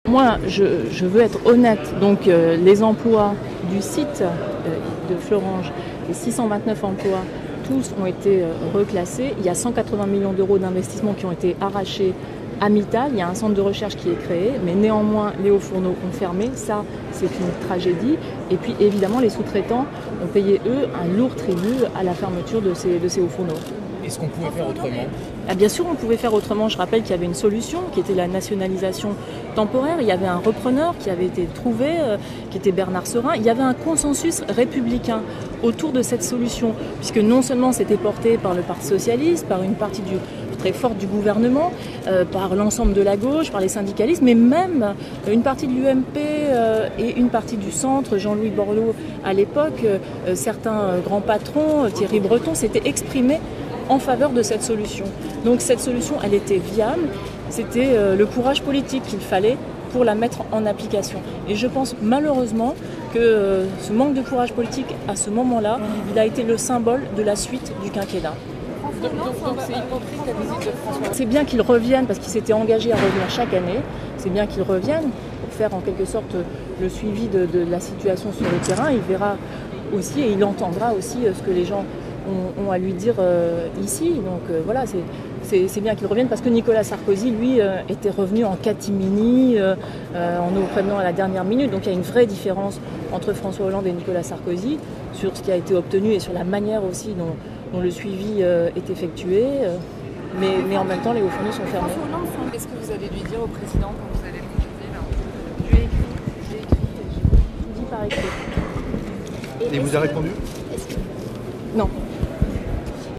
Moi, je veux être honnête. Donc, les emplois du site de Florange, les 629 emplois, tous ont été reclassés. Il y a 180 millions d'euros d'investissements qui ont été arrachés à Mittal. Il y a un centre de recherche qui est créé, mais néanmoins, les hauts fourneaux ont fermé. Ça, c'est une tragédie. Et puis, évidemment, les sous-traitants ont payé, eux, un lourd tribut à la fermeture de ces hauts fourneaux. Est-ce qu'on pouvait faire autrement ? Bien sûr, on pouvait faire autrement. Je rappelle qu'il y avait une solution qui était la nationalisation temporaire. Il y avait un repreneur qui avait été trouvé, qui était Bernard Serin. Il y avait un consensus républicain autour de cette solution, puisque non seulement c'était porté par le Parti socialiste, par une partie très forte du gouvernement, par l'ensemble de la gauche, par les syndicalistes, mais même une partie de l'UMP et une partie du centre, Jean-Louis Borloo à l'époque, certains grands patrons, Thierry Breton, s'étaient exprimés en faveur de cette solution. Donc cette solution, elle était viable, c'était le courage politique qu'il fallait pour la mettre en application. Et je pense malheureusement que ce manque de courage politique à ce moment-là, il a été le symbole de la suite du quinquennat. Donc c'est hypocrite la visite de François. C'est bien qu'il revienne parce qu'il s'était engagé à revenir chaque année. C'est bien qu'il revienne pour faire en quelque sorte le suivi de la situation sur le terrain. Il verra aussi et il entendra aussi ce que les gens ont à lui dire ici. Donc voilà, c'est bien qu'il revienne parce que Nicolas Sarkozy, lui, était revenu en catimini, en nous prévenant à la dernière minute. Donc il y a une vraie différence entre François Hollande et Nicolas Sarkozy sur ce qui a été obtenu et sur la manière aussi dont le suivi est effectué. Mais en même temps, les hauts fourneaux sont fermés. François Hollande, qu'est-ce que vous allez lui dire au président quand vous allez le croiser là ? Je lui ai écrit. Je vous dis par écrit. Et vous a répondu ? Non.